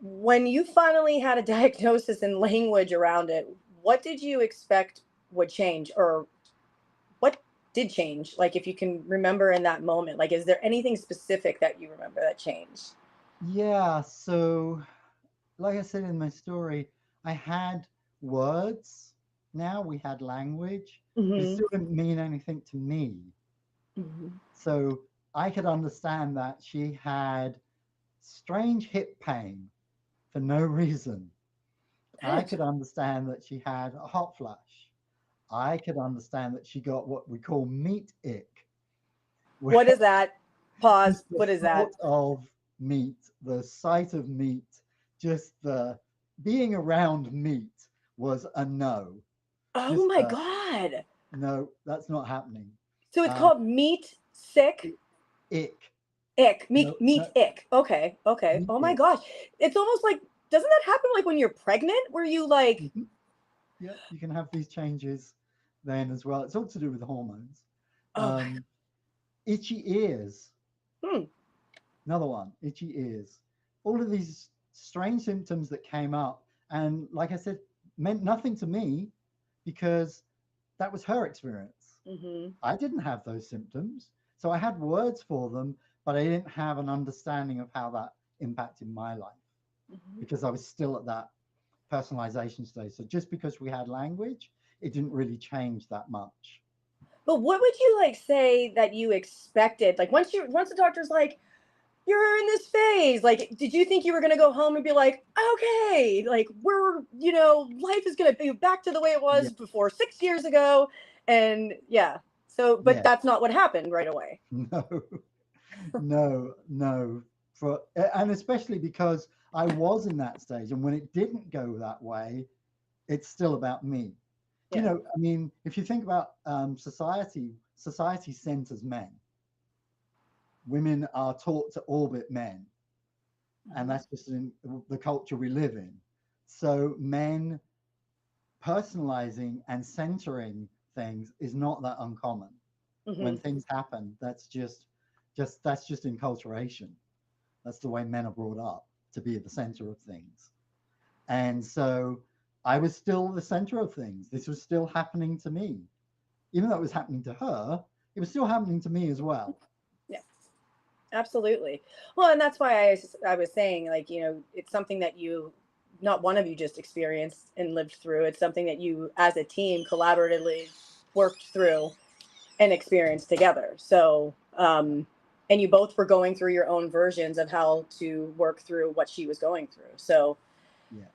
When you finally had a diagnosis and language around it, what did you expect would change, or what did change? Like, if you can remember in that moment, like, is there anything specific that you remember that changed? Yeah. So, like I said in my story, I had words. Now we had language, but it Mm-hmm. still didn't mean anything to me. Mm-hmm. So I could understand that she had strange hip pain for no reason. I could understand that she had a hot flash. I could understand that she got what we call meat ick. What is that? Just Pause. the What is that? thought of meat, the sight of meat, just the being around meat was a no. Oh Just my a God. no, that's not happening. So it's Uh, called meat sick. ick. Ick. No, Meat no, ick. Okay. Okay. meat Oh my ick. gosh. It's almost like, doesn't that happen like when you're pregnant, where you like, Mhm. Yeah, you can have these changes then as well. It's all to do with hormones. oh, Itchy ears, hmm. another one, itchy ears. All of these strange symptoms that came up, and like I said, meant nothing to me because that was her experience. Mm-hmm. I didn't have those symptoms. So I had words for them, but I didn't have an understanding of how that impacted my life Mm-hmm. because I was still at that personalization stage. So just because we had language, it didn't really change that much. But what would you like say that you expected? Like once the doctor's like, you're in this phase, like, did you think you were gonna go home and be like, okay, like life is gonna be back to the way it Yeah. was before 6 years ago? And yeah. So, but Yeah. that's not what happened right away. No. And especially because I was in that stage, and when it didn't go that way, it's still about me. You Yeah. know, I mean, if you think about society centers men. Women are taught to orbit men, and that's just in the culture we live in. So men personalizing and centering things is not that uncommon. When things happen, that's just enculturation. That's the way men are brought up, to be at the center of things. And so I was still the center of things. This was still happening to me. Even though it was happening to her, it was still happening to me as well. Yeah, absolutely. Well, and that's why I was saying, like, you know, it's something that you, not one of you just experienced and lived through. It's something that you as a team collaboratively worked through and experienced together. So, and you both were going through your own versions of how to work through what she was going through. So, Yeah.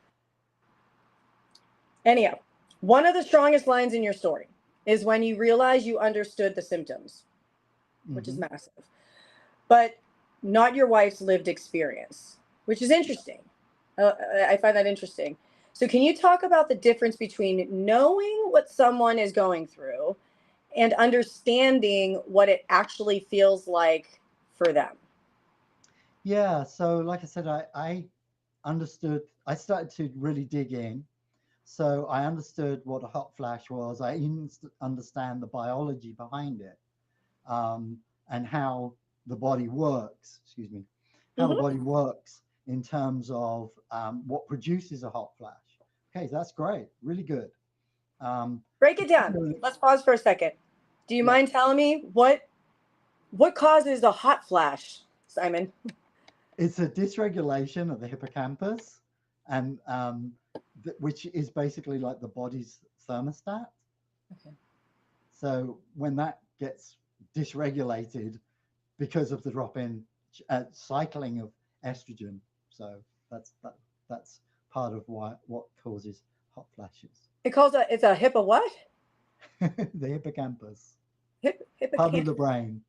anyhow, one of the strongest lines in your story is when you realize you understood the symptoms, which is massive, but not your wife's lived experience, which is interesting. I find that interesting. So, can you talk about the difference between knowing what someone is going through and understanding what it actually feels like for them? Yeah. So, like I said, I understood. I started to really dig in. So I understood what a hot flash was. I even understand the biology behind it, and how the body works. Excuse me, how the body works in terms of what produces a hot flash. Okay, so that's great, really good. Break it down. Let's pause for a second. Do you Yeah, mind telling me what causes a hot flash, Simon? it's a dysregulation of the hippocampus, and which is basically like the body's thermostat. Okay. So when that gets dysregulated because of the drop in cycling of estrogen, so that's part of what causes hot flashes. It's a hippo what? The hippocampus, part of Hippocampus. the brain.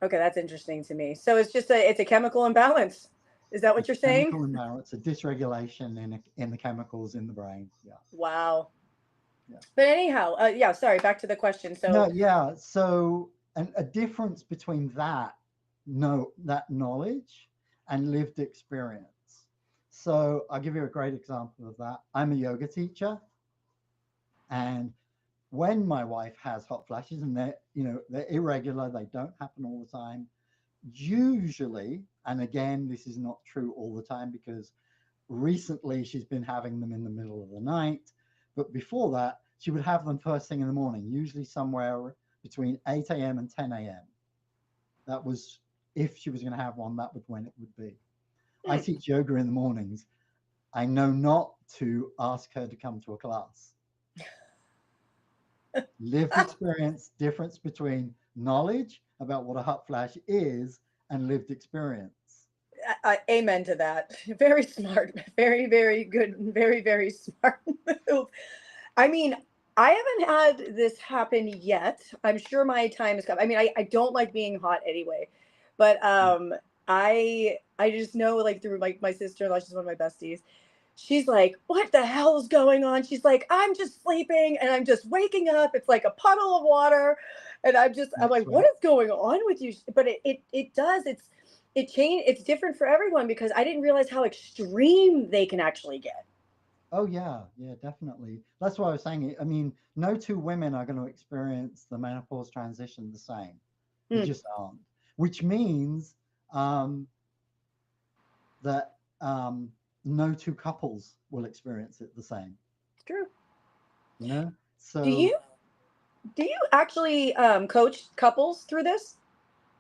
Okay, that's interesting to me. So it's a chemical imbalance. Is that what It's you're a saying? chemical imbalance, a dysregulation in the chemicals in the brain. Yeah. Wow. Yeah. But anyhow, yeah, sorry, back to the question. No, So, yeah. So a difference between that knowledge and lived experience. So I'll give you a great example of that. I'm a yoga teacher, and when my wife has hot flashes, and they're irregular, they don't happen all the time. Usually, and again, this is not true all the time because recently she's been having them in the middle of the night, but before that, she would have them first thing in the morning, usually somewhere between 8 a.m. and 10 a.m. That was, if she was going to have one, that was when it would be. I teach yoga in the mornings. I know not to ask her to come to a class. Lived experience, difference between knowledge about what a hot flash is and lived experience. amen to that. Very smart. Very, very good. Very, very smart move. I mean, I haven't had this happen yet. I'm sure my time is coming. I mean, I don't like being hot anyway, but I just know, like, through my sister-in-law, she's one of my besties. She's like, what the hell is going on? She's like, I'm just sleeping and I'm just waking up. It's like a puddle of water. And I'm That's like, what right. is going on with you? But it's different for everyone because I didn't realize how extreme they can actually get. Oh yeah, definitely. That's why I was saying it. I mean, no two women are going to experience the menopause transition the same. They just aren't. Which means that no two couples will experience it the same. It's true. You know. Do So you do you actually coach couples through this?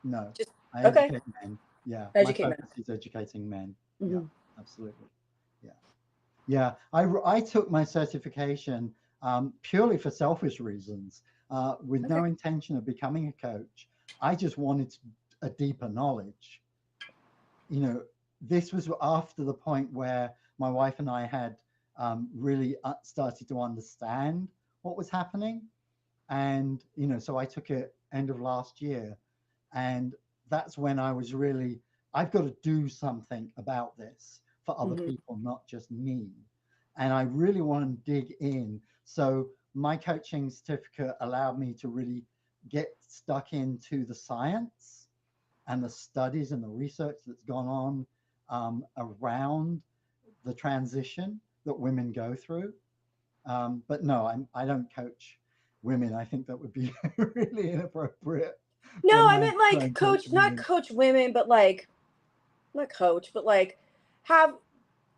no, Just I okay. educate men. Yeah, my Educate men. focus is educating men. Yeah, Mhm. absolutely. Yeah. Yeah, I took my certification purely for selfish reasons, with Okay. no intention of becoming a coach. I just wanted a deeper knowledge. You know, this was after the point where my wife and I had really started to understand what was happening. And, you know, so I took it end of last year. And that's when I was really, I've got to do something about this for other Mhm. people, not just me. And I really want to dig in. So my coaching certificate allowed me to really get stuck into the science and the studies and the research that's gone on around the transition that women go through. But no, I don't coach women. I think that would be really inappropriate No, for a I man meant to try like and coach coach, not women. coach women, but like not coach, but like have,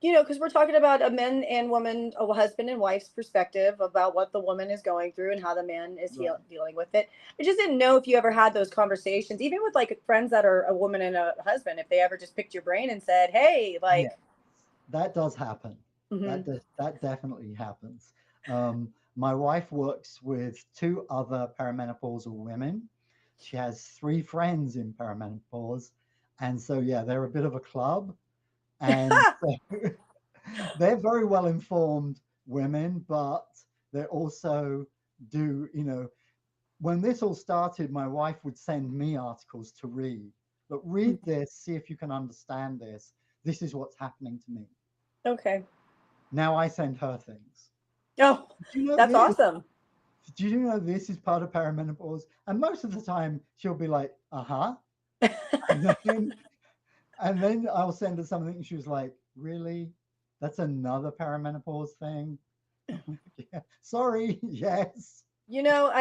you know, because we're talking about a men and woman, a husband and wife's perspective about what the woman is going through and how the man is Right. dealing with it. I just didn't know if you ever had those conversations, even with like friends that are a woman and a husband, if they ever just picked your brain and said, "Hey, Yeah, like," that does happen. mhm. That definitely happens. My wife works with two other perimenopausal women. She has three friends in perimenopause, and so yeah, they're a bit of a club, and so they're very well informed women, but they're also do you know when this all started, my wife would send me articles to read. Look, read this, see if you can understand this. This is what's happening to me. Okay. Now I send her things. Oh, Do you know that's this? awesome. Do you know this is part of perimenopause? And most of the time she'll be like, uh-huh. And then I'll send her something and she was like, really? That's another perimenopause thing? Yeah. Sorry, yes. You know,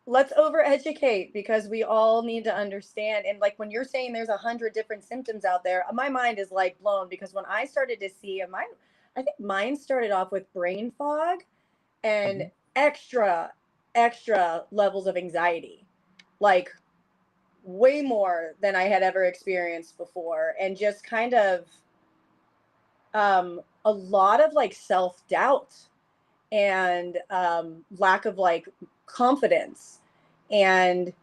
let's overeducate because we all need to understand. And like when you're saying there's 100 different symptoms out there, my mind is like blown because when I started to see mine, I think mine started off with brain fog and Mhm. extra, extra levels of anxiety, like way more than I had ever experienced before, and just kind of a lot of like self doubt and lack of like confidence. And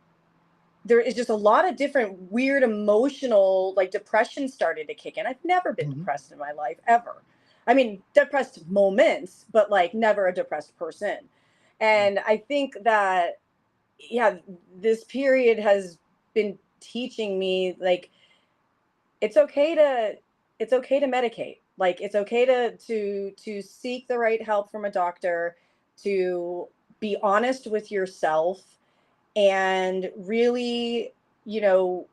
there is just a lot of different weird emotional, like depression started to kick in. I've never been Mhm. depressed in my life ever. I mean, depressed moments, but like never a depressed person. Yeah. And I think that, yeah, this period has been teaching me like it's okay to it's okay to medicate. Like it's okay to seek the right help from a doctor, to be honest with yourself and really, you know,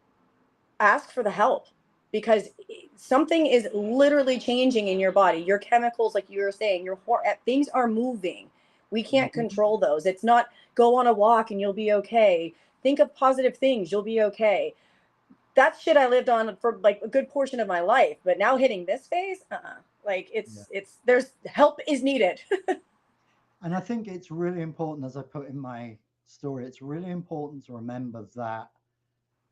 ask for the help because something is literally changing in your body. Your chemicals, like you were saying, things are moving. We can't Mhm. control those. It's not go on a walk and you'll be okay. Think of positive things, you'll be okay. That shit I lived on for like a good portion of my life, but now hitting this phase, like Yeah. it's there's help is needed. And I think it's really important, as I put in my story, it's really important to remember that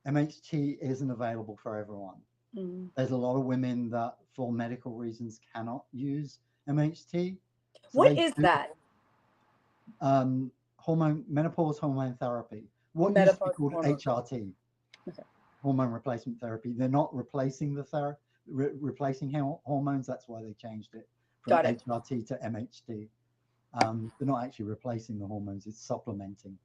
MHT isn't available for everyone. Mm. There's a lot of women that, for medical reasons, cannot use MHT. So What they is do that? menopause hormone therapy. What used to be Menopause called hormone. HRT, Okay. hormone replacement therapy. They're not replacing the replacing hormones. That's why they changed it from Got it. HRT to MHT. They're not actually replacing the hormones; it's supplementing.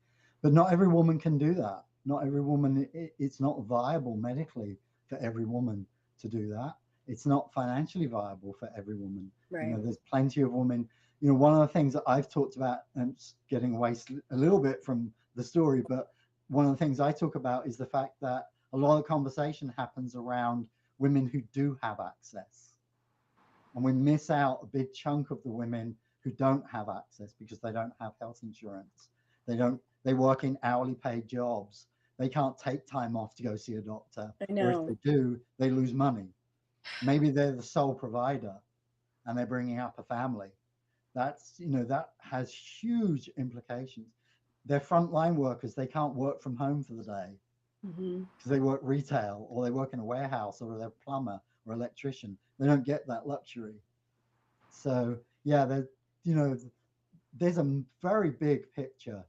But not every woman can do that. Not every woman. It's not viable medically for every woman to do that. It's not financially viable for every woman. You Right. know, there's plenty of women. You know, one of the things that I've talked about, and it's getting away a little bit from the story, but one of the things I talk about is the fact that a lot of conversation happens around women who do have access, and we miss out a big chunk of the women who don't have access because they don't have health insurance. They work in hourly paid jobs. They can't take time off to go see a doctor, I or if know. they do, they lose money. Maybe they're the sole provider and they're bringing up a family. That has huge implications. They're frontline workers. They can't work from home for the day Hmm. because they work retail or they work in a warehouse or they're a plumber or electrician. They don't get that luxury. So yeah, you know there's a very big picture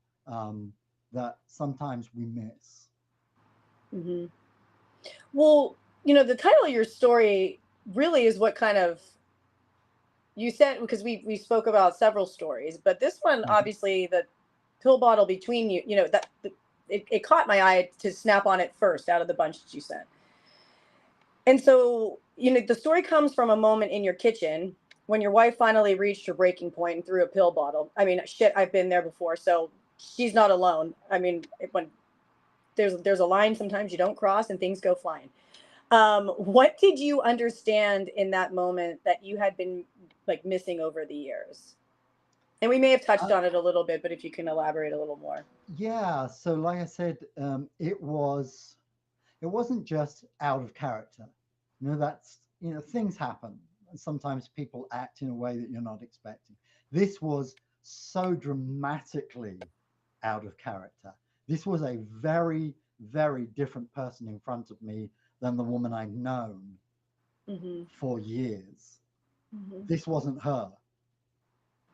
that sometimes we miss. Hmm. Well, you know, the title of your story really is what kind of you said, because we spoke about several stories, but this one Mhm. obviously, the pill bottle between you, that it caught my eye to snap on it first out of the bunch that you sent. And so, the story comes from a moment in your kitchen when your wife finally reached her breaking point and threw a pill bottle. I mean, shit, I've been there before, so she's not alone. I mean, when there's a line sometimes you don't cross and things go flying. What did you understand in that moment that you had been like missing over the years? And we may have touched on it a little bit, but if you can elaborate a little more. Yeah. So, like I said, it wasn't just out of character. That's things happen, and sometimes people act in a way that you're not expecting. This was so dramatically out of character. This was a very, very different person in front of me than the woman I'd known for years. This wasn't her.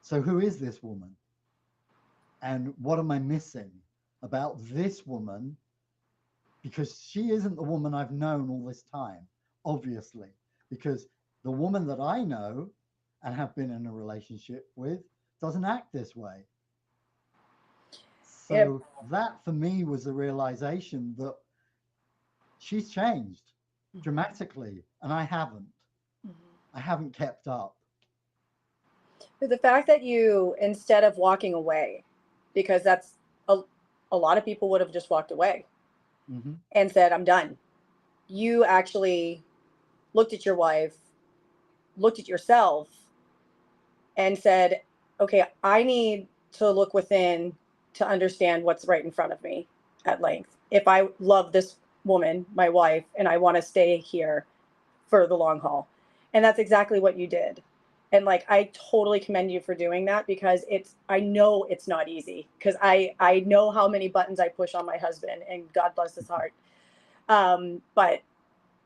So who is this woman? And what am I missing about this woman? Because she isn't the woman I've known all this time, obviously, because the woman that I know and have been in a relationship with doesn't act this way. So that for me was the realization that she's changed dramatically, and I haven't. I haven't kept up. But the fact that you, instead of walking away, because that's a lot of people would have just walked away and said, I'm done. You actually looked at your wife, looked at yourself, and said, okay, I need to look within to understand what's right in front of me at length. If I love this woman, my wife, and I want to stay here for the long haul. And that's exactly what you did. And like, I totally commend you for doing that, because I know it's not easy, because I know how many buttons I push on my husband, and God bless his heart. But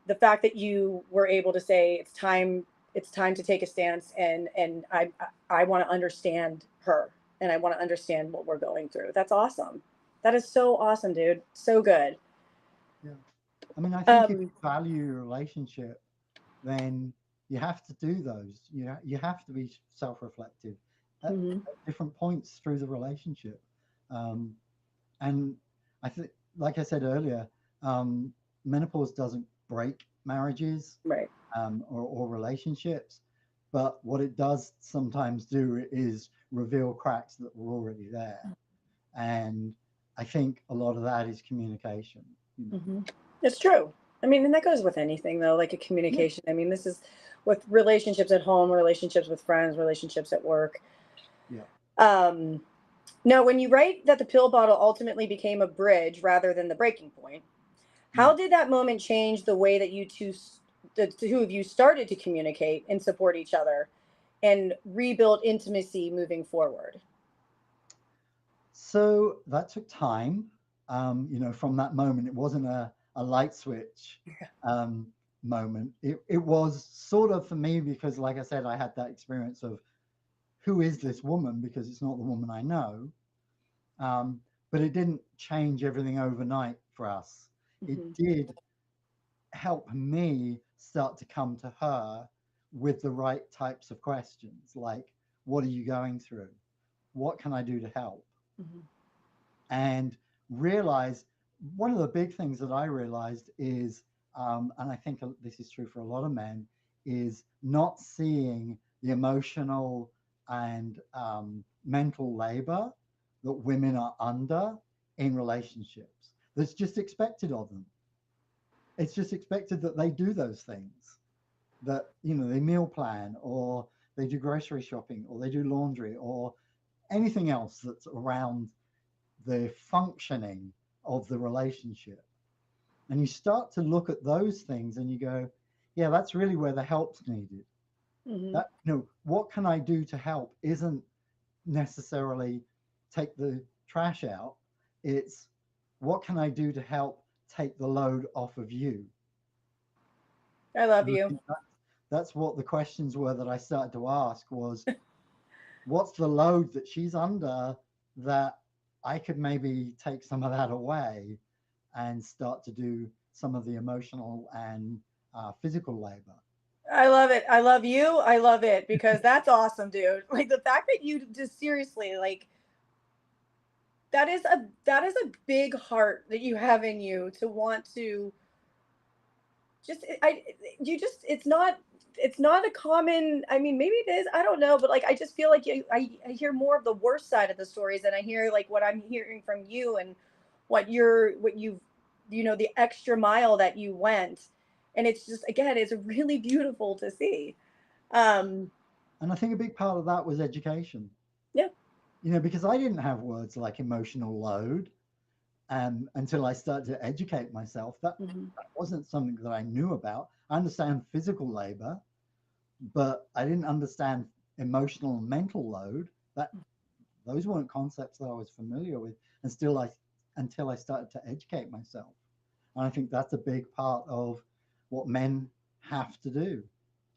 the fact that you were able to say it's time to take a stance, and I want to understand her, and I want to understand what we're going through. That's awesome. That is so awesome, dude. So good. Yeah. I mean, I think if you value your relationship, then you have to do those. You have to be self-reflective at different points through the relationship. And I think, like I said earlier, menopause doesn't break marriages, right, or relationships, but what it does sometimes do is reveal cracks that were already there. And I think a lot of that is communication. It's true. I mean, and that goes with anything, though, like a communication. I mean, this is with relationships at home, relationships with friends, relationships at work. Now, when you write that the pill bottle ultimately became a bridge rather than the breaking point, how did that moment change the way that the two of you started to communicate and support each other and rebuild intimacy moving forward? So that took time. From that moment, it wasn't a light switch moment. It was sort of for me, because like I said, I had that experience of who is this woman, because it's not the woman I know. But it didn't change everything overnight for us. It did help me start to come to her with the right types of questions, like, what are you going through? What can I do to help? And realize one of the big things that I realized is, and I think this is true for a lot of men, is not seeing the emotional and mental labor that women are under in relationships. That's just expected of them. It's just expected that they do those things, that they meal plan, or they do grocery shopping, or they do laundry, or anything else that's around the functioning of the relationship. And you start to look at those things and you go, yeah, that's really where the help's needed. That, what can I do to help isn't necessarily take the trash out. It's, what can I do to help take the load off of you? I love you. That's what the questions were that I started to ask was, what's the load that she's under that I could maybe take some of that away and start to do some of the emotional and physical labor. I love it. I love you. I love it, because that's awesome, dude. Like, the fact that you just seriously, like, that is a big heart that you have in you to want to just I you just it's not a common, I mean, maybe it is, I don't know, but like I just feel like I hear more of the worst side of the stories than I hear like what I'm hearing from you, and what you've, you know, the extra mile that you went. And it's just, again, it's really beautiful to see. um And I think a big part of that was education. yeah. You know, because I didn't have words like emotional load, until I started to educate myself. Mhm. That wasn't something that I knew about. I understand physical labor, but I didn't understand emotional and mental load. That those weren't concepts that I was familiar with, and still I until I started to educate myself. And I think that's a big part of what men have to do,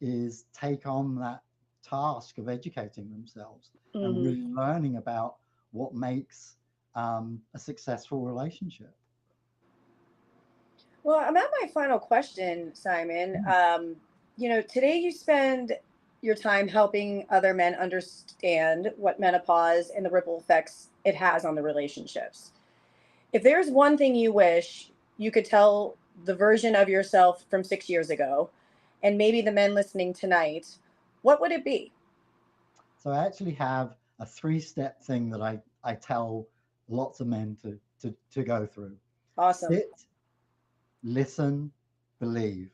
is take on that task of educating themselves and Mhm. really learning about what makes a successful relationship. Well, I'm at my final question, Simon. You know, today you spend your time helping other men understand what menopause and the ripple effects it has on the relationships. If there's one thing you wish you could tell the version of yourself from 6 years ago, and maybe the men listening tonight, what would it be? So I actually have a three-step thing that I tell lots of men to go through. Awesome. Sit, listen, believe.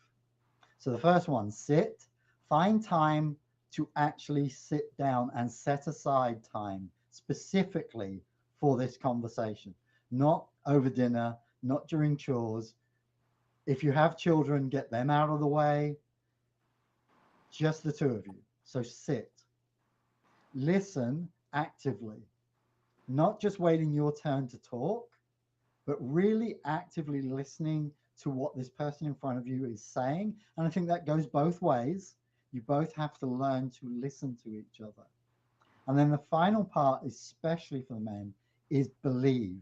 So the first one, sit, find time to actually sit down and set aside time specifically for this conversation, not over dinner, not during chores. If you have children, get them out of the way, just the two of you. So sit, listen actively, not just waiting your turn to talk, but really actively listening to what this person in front of you is saying. And I think that goes both ways. You both have to learn to listen to each other. And then the final part, especially for the men, is believe.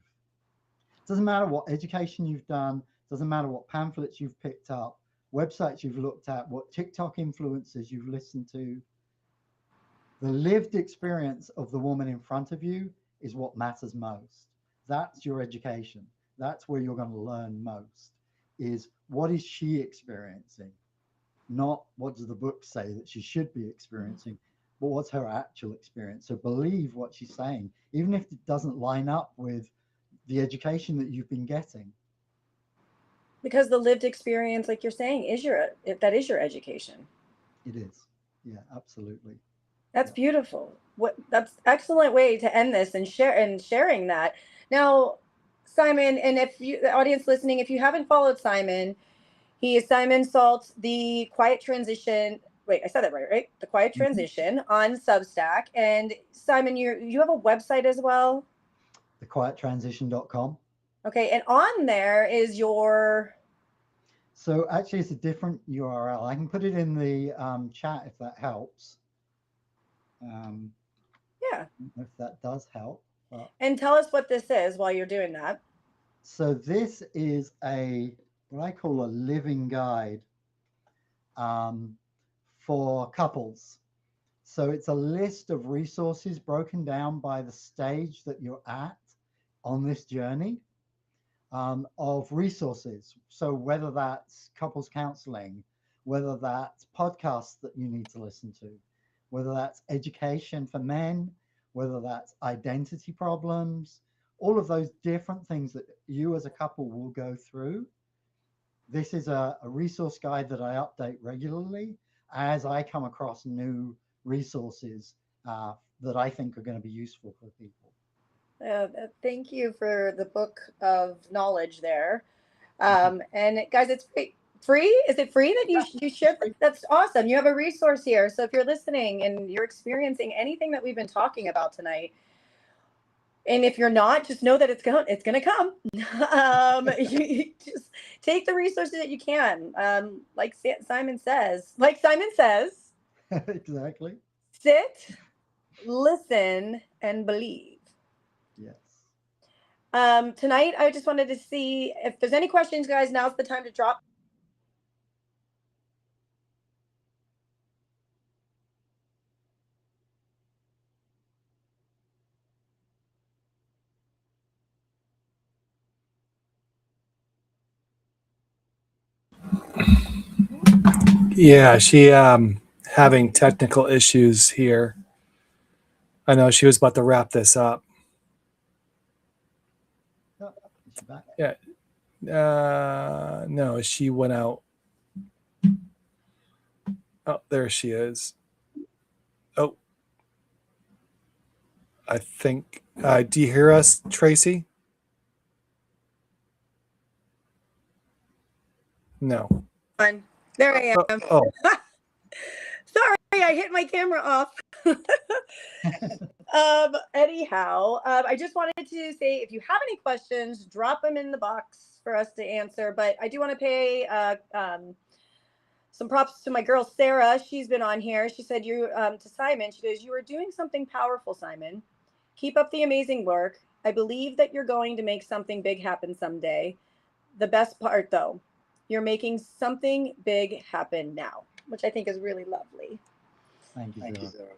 It doesn't matter what education you've done, doesn't matter what pamphlets you've picked up, websites you've looked at, what TikTok influencers you've listened to. The lived experience of the woman in front of you is what matters most. That's your education. That's where you're going to learn most, is what is she experiencing? Not what does the book say that she should be experiencing, but what's her actual experience. So believe what she's saying, even if it doesn't line up with the education that you've been getting. Because the lived experience, like you're saying, is that is your education. It is. Yeah, absolutely. That's Yeah. beautiful. What That's excellent way to end this, and sharing that. Now, Simon, and if you, the audience listening, if you haven't followed Simon, he is Simon Salt, the Quiet Transition. Wait, I said that right, right? The Quiet Mhm. Transition on Substack. And Simon, you have a website as well. Thequiettransition.com. Okay, and on there is your. So actually, it's a different URL. I can put it in the chat if that helps. Um, Yeah. if that does help. And tell us what this is while you're doing that. So this is what I call a living guide um, for couples. So it's a list of resources broken down by the stage that you're at on this journey, of resources. So whether that's couples counseling, whether that's podcasts that you need to listen to, whether that's education for men, whether that's identity problems, all of those different things that you as a couple will go through. This is a resource guide that I update regularly as I come across new resources that I think are going to be useful for people. Thank you for the book of knowledge there. Mhm. And guys, it's free. Free? Is it free that Yeah, you it's shared? free. That's awesome. You have a resource here. So if you're listening and you're experiencing anything that we've been talking about tonight, and if you're not, just know that it's going to come. You just take the resources that you can. Like Simon says, Exactly. sit, listen, and believe. Yes. Tonight, I just wanted to see if there's any questions, guys. Now's the time to drop. Yeah, she having technical issues here. I know she was about to wrap this up. Oh, is she back? Yeah. No, she went out. Oh, there she is. Oh, I think. Do you hear us, Tracy? No. Fun. There I am. Oh, Sorry, I hit my camera off. Anyhow, I just wanted to say if you have any questions, drop them in the box for us to answer. But I do want to pay some props to my girl Sarah. She's been on here. She said to Simon. She goes, "You are doing something powerful, Simon. Keep up the amazing work. I believe that you're going to make something big happen someday. The best part, though, you're making something big happen now," which I think is really lovely. Thank you, Sarah.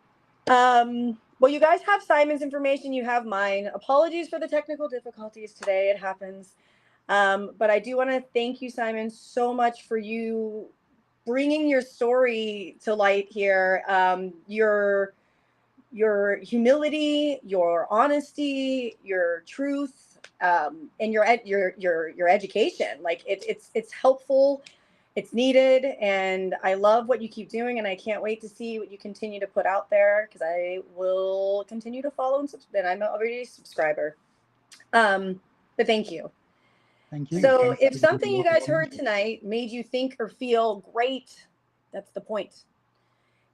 Well, you guys have Simon's information. You have mine. Apologies for the technical difficulties today. It happens. But I do want to thank you, Simon, so much for you bringing your story to light here. Your humility, your honesty, your truth, and your education. Like it's helpful. It's needed, and I love what you keep doing, and I can't wait to see what you continue to put out there, because I will continue to follow and I'm already a subscriber. But thank you. Thank you. So Thanks if for something you guys the heard tonight made you think or feel great, that's the point.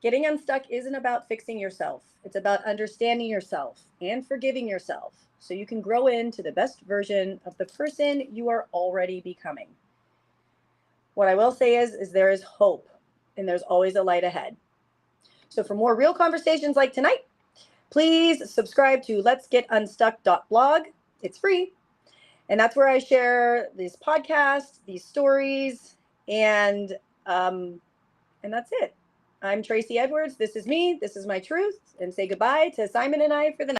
Getting unstuck isn't about fixing yourself. It's about understanding yourself and forgiving yourself so you can grow into the best version of the person you are already becoming. What I will say is there is hope, and there's always a light ahead. So for more real conversations like tonight, please subscribe to letsgetunstuck.blog. It's free. And that's where I share these podcasts, these stories, and that's it. I'm Tracy Edwards. This is me. This is my truth. And say goodbye to Simon and I for the night.